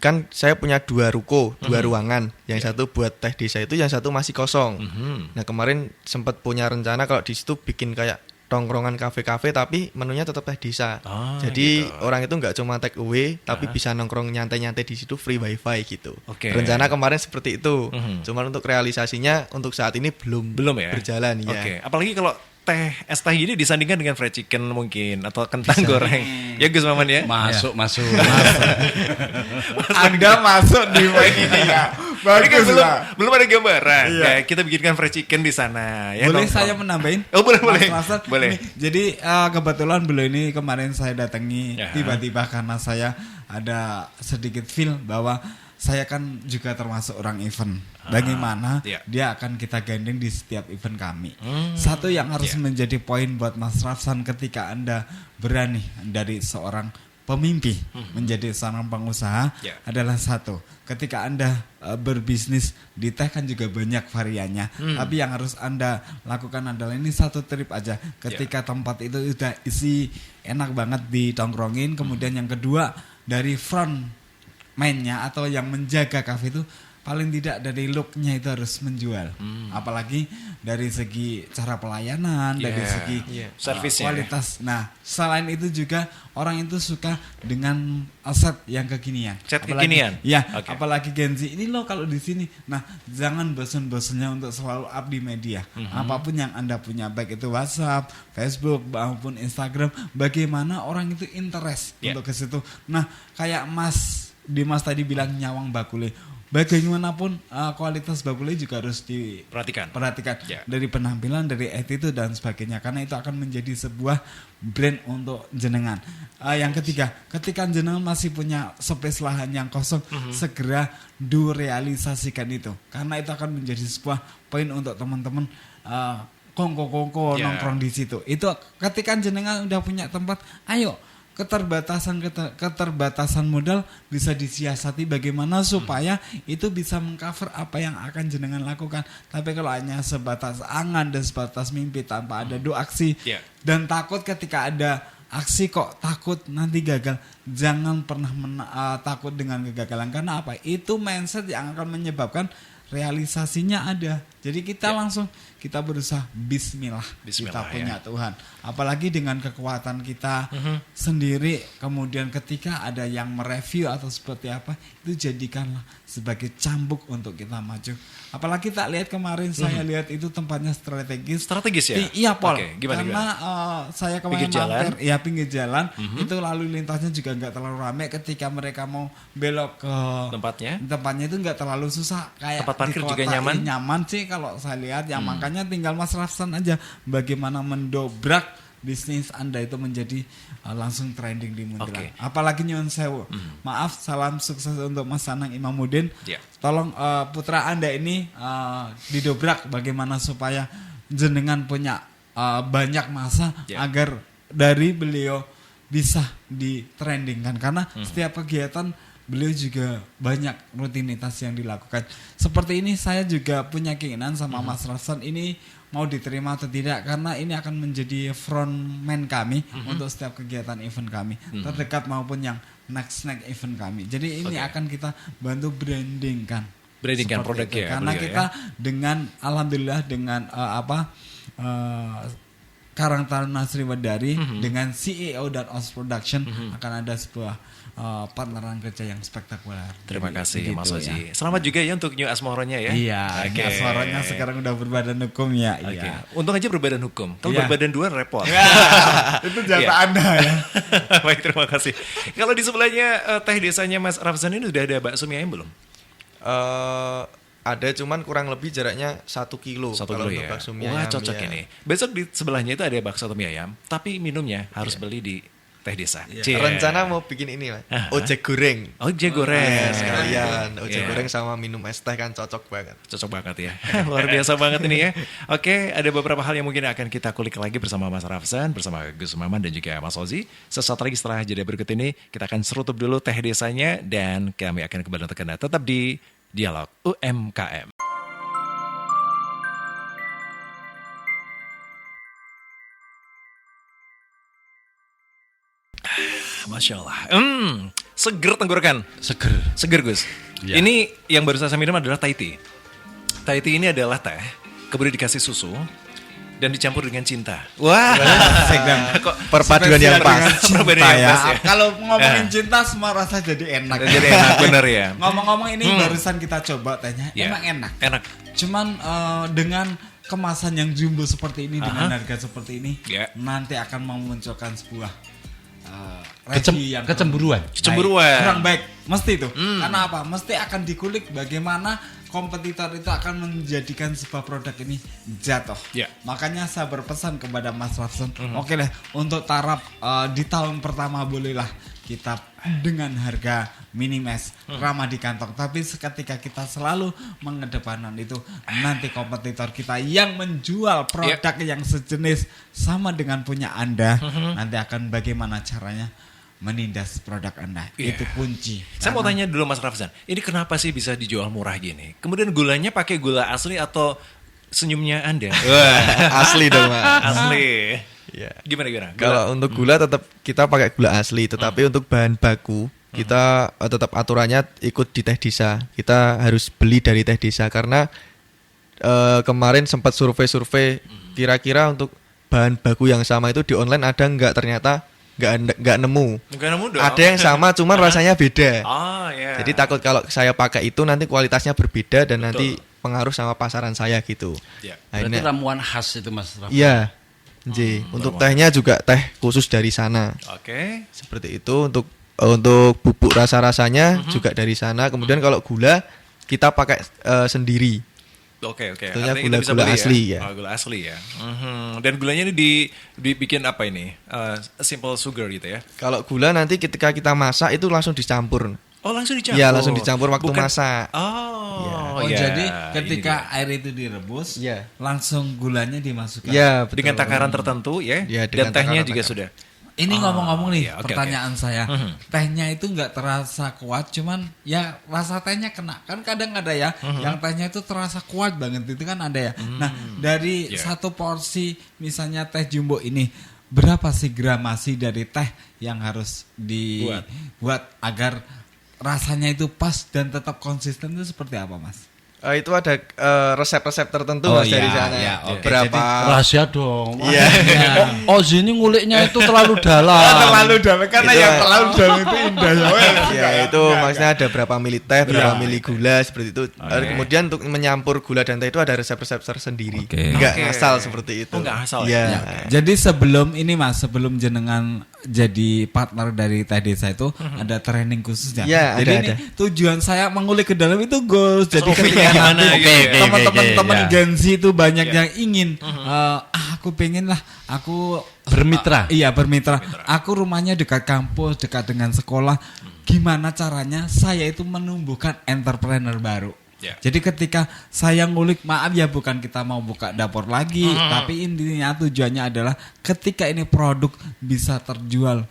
kan saya punya 2 ruko, 2 ruangan. Yang satu buat Teh Desa itu, yang satu masih kosong. Nah, kemarin sempat punya rencana kalau di situ bikin kayak tongkrongan kafe-kafe tapi menunya tetap Teh Desa. Jadi gitu. orang itu nggak cuma take away tapi bisa nongkrong nyantai-nyantai di situ free wifi gitu. Oke. Rencana kemarin seperti itu. Cuman untuk realisasinya untuk saat ini belum Ya. berjalan ya. Oke. Apalagi kalau es teh ini disandingkan dengan fried chicken mungkin atau kentang goreng. Ya Gus Maman ya. Masuk. Anda masuk di poin ini ya. Ini kan Bagus lah. belum ada gambaran. Iya. Ya, kita bikinkan fried chicken di sana. Ya, Boleh nongkrong. saya menambahin? Oh, boleh. Mas Master? Boleh. Nih, jadi kebetulan beliau ini kemarin saya datangi Ya. tiba-tiba karena saya ada sedikit feel bahwa saya kan juga termasuk orang event. Bagaimana iya. dia akan kita gandeng di setiap event kami. Satu yang harus menjadi poin buat Mas Rafsan ketika Anda berani dari seorang pemimpi menjadi seorang pengusaha adalah satu, ketika Anda berbisnis di teh kan juga banyak variannya, tapi yang harus Anda lakukan adalah ini satu trip aja. Ketika tempat itu udah isi enak banget ditongkrongin, kemudian yang kedua dari front mainnya atau yang menjaga kafe itu paling tidak dari looknya itu harus menjual, apalagi dari segi cara pelayanan, dari segi servisnya, kualitas. Nah, selain itu juga orang itu suka dengan set yang kekinian. Set Apalagi- kekinian? Ya, Oke. apalagi Gen Z ini loh kalau di sini. Nah, jangan bosan-bosannya untuk selalu up di media. Apapun yang Anda punya, baik itu WhatsApp, Facebook maupun Instagram, bagaimana orang itu interest untuk ke situ. Nah, kayak Mas Dimas tadi bilang nyawang bakule. Bagaimanapun kualitas bakule juga harus diperhatikan dari penampilan, dari attitude dan sebagainya, karena itu akan menjadi sebuah brand untuk jenengan. Yang ketiga, ketika jenengan masih punya space lahan yang kosong, segera realisasikan itu, karena itu akan menjadi sebuah poin untuk teman-teman kongko nongkrong di situ. Itu ketika jenengan udah punya tempat, ayo keterbatasan modal bisa disiasati bagaimana supaya itu bisa mengcover apa yang akan jenengan lakukan. Tapi kalau hanya sebatas angan dan sebatas mimpi tanpa ada aksi dan takut ketika ada aksi kok takut nanti gagal, jangan pernah takut dengan kegagalan, karena apa? Itu mindset yang akan menyebabkan realisasinya ada. Jadi kita langsung kita berusaha Bismillah kita punya Tuhan. Apalagi dengan kekuatan kita sendiri, kemudian ketika ada yang mereview atau seperti apa, itu jadikanlah sebagai cambuk untuk kita maju. Apalagi tak lihat kemarin saya lihat itu tempatnya strategis. Strategis ya? Iya, Pol. Gimana? Karena saya kemarin mampir pinggir jalan, itu lalu lintasnya juga nggak terlalu ramai. Ketika mereka mau belok ke tempatnya itu nggak terlalu susah, kayak tempat parkir di kota juga nyaman sih kalau saya lihat. Yang makanya tinggal Mas Rafsan aja bagaimana mendobrak bisnis Anda itu menjadi langsung trending di Muntilan. Apalagi nyuwun sewu. Maaf, salam sukses untuk Mas Anang Imamuddin. Tolong putra Anda ini didobrak bagaimana supaya jenengan punya banyak masa agar dari beliau bisa ditrendingkan, karena setiap kegiatan beliau juga banyak rutinitas yang dilakukan. Seperti ini saya juga punya keinginan sama Mas Rafsan ini mau diterima atau tidak, karena ini akan menjadi frontman kami untuk setiap kegiatan event kami, terdekat maupun yang next event kami. Jadi ini akan kita bantu brandingkan produknya, karena kita dengan alhamdulillah dengan Karang Taruna Sriwedari dengan CEO dan OS Production akan ada sebuah partneran kerja yang spektakuler. Terima kasih Mas Oji. Selamat juga ya untuk New Asmoro-nya ya. Iya, New Asmoro-nya sekarang udah berbadan hukum ya. Iya. Untung aja berbadan hukum. Kalau berbadan dua repot. Itu jatah Anda ya. Baik, terima kasih. Kalau di sebelahnya teh desanya Mas Rafsan ini udah ada bakso mie ayam belum? Ada, cuman kurang lebih jaraknya 1 kilo. 1 kilo ya. Wah, cocok ini. Besok di sebelahnya itu ada bakso mie ayam, tapi minumnya harus beli di teh desa. Rencana mau bikin ini, Mas. Ojek goreng. Ojek goreng. Sekalian ojek goreng sama minum es teh kan cocok banget. Cocok banget ya. Luar biasa banget ini ya. Oke, ada beberapa hal yang mungkin akan kita kulik lagi bersama Mas Rafsan, bersama Gus Maman dan juga Mas Ozi. Sesaat lagi setelah jeda berikut ini, kita akan serutup dulu teh desanya dan kami akan kembali untuk Anda tetap di Dialog UMKM. Masya Allah. Seger tenggorokan. Seger Gus. Ya. Ini yang baru saya minum adalah Thai tea. Thai tea ini adalah teh, kemudian dikasih susu dan dicampur dengan cinta. Wah, kok perpaduan yang pas. Ya. Kalau ngomongin cinta semua rasa jadi enak. Jadi enak, bener ya. Ngomong-ngomong ini barusan kita coba tehnya, emang enak. Cuman dengan kemasan yang jumbo seperti ini dengan harga seperti ini, nanti akan memunculkan sebuah kecemburuan. Kurang baik, mesti itu. Karena apa? Mesti akan dikulik bagaimana kompetitor itu akan menjadikan sebuah produk ini jatuh. Makanya saya berpesan kepada Mas Rafsan, oke lah untuk taraf di tahun pertama bolehlah kita dengan harga minimis ramah di kantong, tapi seketika kita selalu mengedepankan itu, nanti kompetitor kita yang menjual produk yang sejenis sama dengan punya Anda, nanti akan bagaimana caranya menindas produk Anda. Itu kunci. Saya mau tanya dulu Mas Rafsan, ini kenapa sih bisa dijual murah gini? Kemudian gulanya pakai gula asli atau senyumnya Anda? Asli dong, Mas. Asli. Gimana? Kalau untuk gula tetap kita pakai gula asli, tetapi untuk bahan baku kita tetap aturannya ikut di teh desa. Kita harus beli dari teh desa karena kemarin sempat survei kira-kira untuk bahan baku yang sama itu di online ada nggak, ternyata nggak nemu dong. Ada yang sama cuman rasanya beda. Jadi takut kalau saya pakai itu nanti kualitasnya berbeda dan nanti pengaruh sama pasaran saya gitu. Berarti ramuan khas itu Mas Rafa. Iya. Untuk tehnya juga teh khusus dari sana. Seperti itu. Untuk bubuk rasa-rasanya juga dari sana. Kemudian kalau gula kita pakai sendiri. Tentunya gula asli ya. Gula asli ya. Dan gulanya ini dibikin apa ini? Simple sugar gitu ya. Kalau gula nanti ketika kita masak itu langsung dicampur. Langsung dicampur. Iya, langsung dicampur waktu masak. Jadi ketika air itu direbus, langsung gulanya dimasukkan. Iya, dengan takaran tertentu ya. Dan tehnya juga sudah. Ini ngomong-ngomong nih, pertanyaan saya. Tehnya itu nggak terasa kuat, cuman ya rasa tehnya kena. Kan kadang ada ya, yang tehnya itu terasa kuat banget, itu kan ada ya. Nah, dari satu porsi misalnya teh jumbo ini, berapa sih gramasi dari teh yang harus dibuat agar rasanya itu pas dan tetap konsisten, itu seperti apa Mas? Itu ada resep-resep tertentu Mas dari sana. Berapa? Jadi, rahasia dong. Ozi ini nguliknya itu terlalu dalam. Terlalu dalam karena yang terlalu dalam itu indah ya. Itu maksudnya ada berapa mili teh, berapa mili gula seperti itu. Kemudian untuk menyampur gula dan teh itu ada resep-resep tersendiri. Enggak asal seperti itu. Enggak asal. Jadi sebelum ini Mas, sebelum jenengan jadi partner dari teh desa itu ada training khususnya. Jadi ini tujuan saya mengulik ke dalam itu Gus. Jadi ketika nanti teman-teman ya. Gen Z itu banyak yang ingin aku pengen lah aku bermitra. Iya bermitra. Aku rumahnya dekat kampus, dekat dengan sekolah. Gimana caranya saya itu menumbuhkan entrepreneur baru? Yeah. Jadi ketika saya ngulik, maaf ya bukan kita mau buka dapur lagi, tapi intinya tujuannya adalah ketika ini produk bisa terjual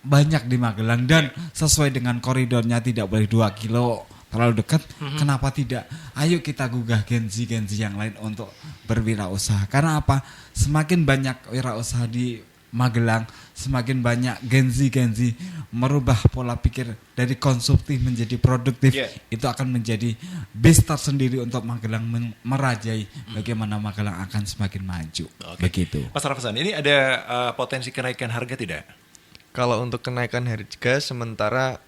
banyak di Magelang dan sesuai dengan koridornya, tidak boleh 2 kilo terlalu dekat, kenapa tidak? Ayo kita gugah Gen Z yang lain untuk berwirausaha. Karena apa? Semakin banyak wirausaha di Magelang, semakin banyak Gen Z merubah pola pikir dari konsumtif menjadi produktif. Itu akan menjadi base tersendiri untuk Magelang merajai bagaimana Magelang akan semakin maju. Begitu. Mas Rafsan, ini ada potensi kenaikan harga tidak? Kalau untuk kenaikan harga sementara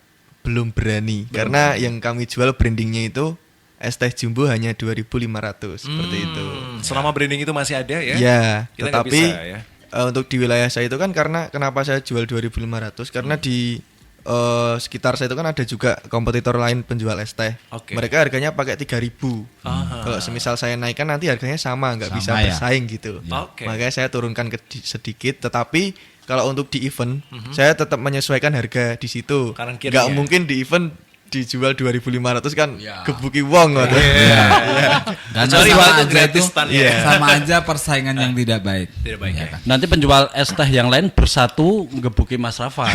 belum berani karena yang kami jual brandingnya itu es teh jumbo hanya 2.500 seperti itu. Selama branding itu masih ada ya? Ya, kita tetapi bisa, ya? Untuk di wilayah saya itu kan karena kenapa saya jual 2.500 karena di sekitar saya itu kan ada juga kompetitor lain penjual es teh. Mereka harganya pakai 3.000. Kalau semisal saya naikkan nanti harganya sama, nggak bisa bersaing gitu. Makanya saya turunkan sedikit. Tetapi kalau untuk di event, saya tetap menyesuaikan harga di situ. Nggak mungkin di event dijual 2.500 kan gebuki wong gitu. Kecuali itu gratis sama aja persaingan yang tidak baik. Tidak baik ya. Nanti penjual es teh yang lain bersatu ngebuki Mas Rafa.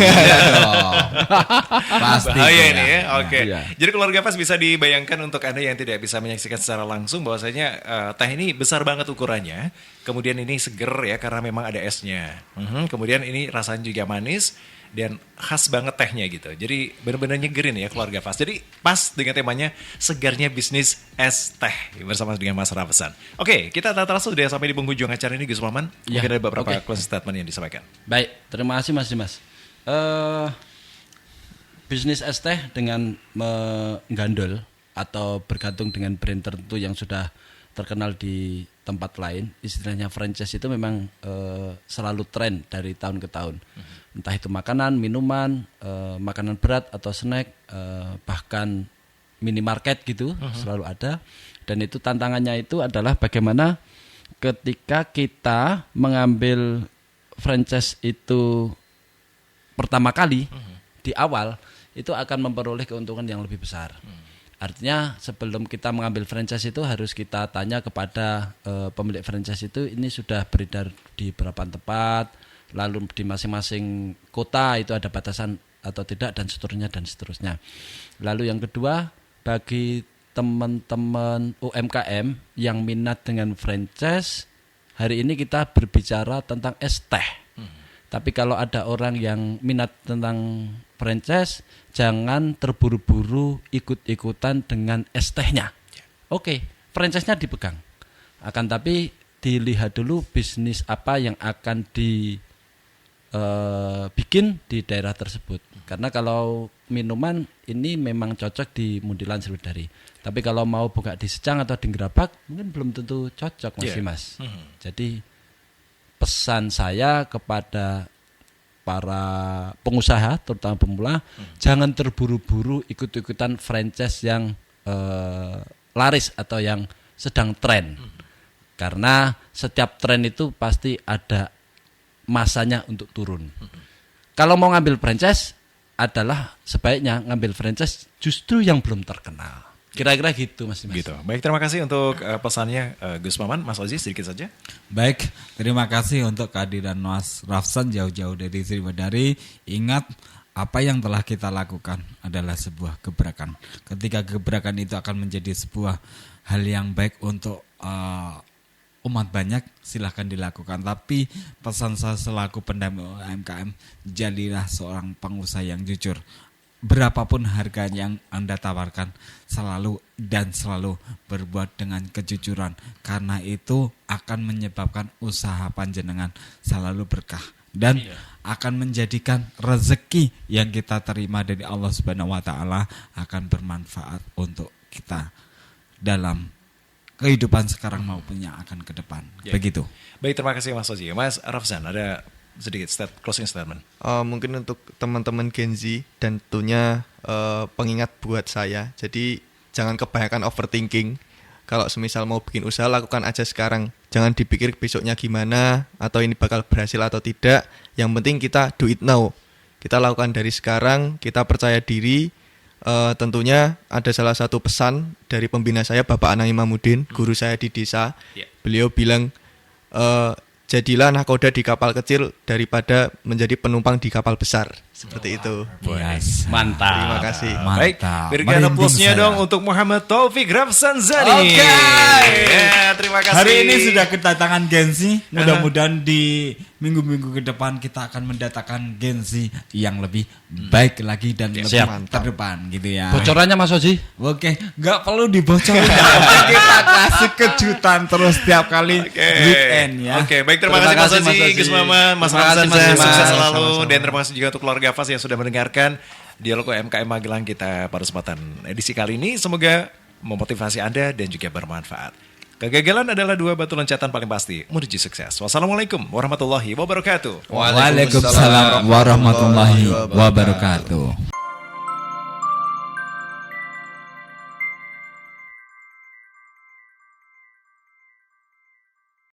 Pasti. Bahaya ini ya. Oke. Jadi keluarga pas bisa dibayangkan untuk Anda yang tidak bisa menyaksikan secara langsung bahwasanya teh ini besar banget ukurannya. Kemudian ini seger ya karena memang ada esnya. Kemudian ini rasanya juga manis dan khas banget tehnya gitu. Jadi benar-benar nyegerin ya keluarga Fas. Jadi pas dengan temanya segarnya bisnis es teh bersama dengan Mas Rafsan. Oke, kita langsung sudah sampai di penghujung acara ini Gus Maman. Mungkin ada beberapa closing statement yang disampaikan. Baik, terima kasih Mas Dimas. Bisnis es teh dengan menggandol atau bergantung dengan brand tertentu yang sudah terkenal di tempat lain, istilahnya franchise itu memang selalu tren dari tahun ke tahun. Entah itu makanan, minuman, makanan berat atau snack, bahkan minimarket gitu selalu ada. Dan itu tantangannya itu adalah bagaimana ketika kita mengambil franchise itu pertama kali di awal itu akan memperoleh keuntungan yang lebih besar. Artinya sebelum kita mengambil franchise itu harus kita tanya kepada pemilik franchise itu ini sudah beredar di berapa tempat, lalu di masing-masing kota itu ada batasan atau tidak dan seterusnya. Lalu yang kedua, bagi teman-teman UMKM yang minat dengan franchise, hari ini kita berbicara tentang es teh. Tapi kalau ada orang yang minat tentang franchise, jangan terburu-buru ikut-ikutan dengan es tehnya. Oke, franchise-nya dipegang. Akan tapi dilihat dulu bisnis apa yang akan dibikin di daerah tersebut. Karena kalau minuman ini memang cocok di Mundilan Sriwedari. Tapi kalau mau buka di Secang atau di Gerabak, mungkin belum tentu cocok Mas. Jadi pesan saya kepada para pengusaha terutama pemula, jangan terburu-buru ikut-ikutan franchise yang laris atau yang sedang tren. Karena setiap tren itu pasti ada masanya untuk turun. Kalau mau ngambil franchise adalah sebaiknya ngambil franchise justru yang belum terkenal. Kira-kira gitu Mas Dimas. Gitu. Baik, terima kasih untuk pesannya Gus Maman. Mas Ozi sedikit saja. Baik, terima kasih untuk kehadiran Mas Rafsan jauh-jauh dari Sriwedari. Ingat, apa yang telah kita lakukan adalah sebuah gebrakan. Ketika gebrakan itu akan menjadi sebuah hal yang baik untuk umat banyak, silahkan dilakukan. Tapi pesan saya selaku pendamping UMKM, jadilah seorang pengusaha yang jujur. Berapapun harga yang Anda tawarkan, selalu berbuat dengan kejujuran. Karena itu akan menyebabkan usaha panjenengan selalu berkah. Dan akan menjadikan rezeki yang kita terima dari Allah Subhanahu wa Ta'ala akan bermanfaat untuk kita dalam kehidupan sekarang maupun yang akan ke depan. Begitu. Baik, terima kasih Mas Ozi. Mas Rafsan, ada sedikit closing statement. Mungkin untuk teman-teman Gen Z dan tentunya pengingat buat saya. Jadi jangan kebanyakan overthinking. Kalau semisal mau bikin usaha, lakukan aja sekarang. Jangan dipikir besoknya gimana, atau ini bakal berhasil atau tidak. Yang penting kita do it now. Kita lakukan dari sekarang, kita percaya diri. Tentunya ada salah satu pesan dari pembina saya, Bapak Anang Imamuddin, guru saya di desa. Beliau bilang, jadilah nahkoda di kapal kecil daripada menjadi penumpang di kapal besar. Seperti itu. Yes. Mantap. Terima kasih. Baik, berikan plusnya dong untuk Muhammad Taufik Rafsanzani. Oke. Ya, terima kasih. Hari ini sudah kedatangan Gensi. Mudah-mudahan di minggu-minggu ke depan kita akan mendatangkan Gensi yang lebih baik lagi dan lebih terdepan gitu ya. Bocorannya Mas Oji? Oke, nggak perlu dibocorin. Kita kasih kejutan terus setiap kali weekend ya. Oke, baik, terima kasih Mas Oji, Gus Maman, Mas Rafsanzani, sukses selalu, dan terima kasih juga untuk keluarga Fas yang sudah mendengarkan dialog UMKM Magelang kita pada kesempatan edisi kali ini. Semoga memotivasi Anda dan juga bermanfaat. Kegagalan adalah dua batu loncatan paling pasti menuju sukses. Wassalamualaikum warahmatullahi wabarakatuh. Waalaikumsalam warahmatullahi wabarakatuh.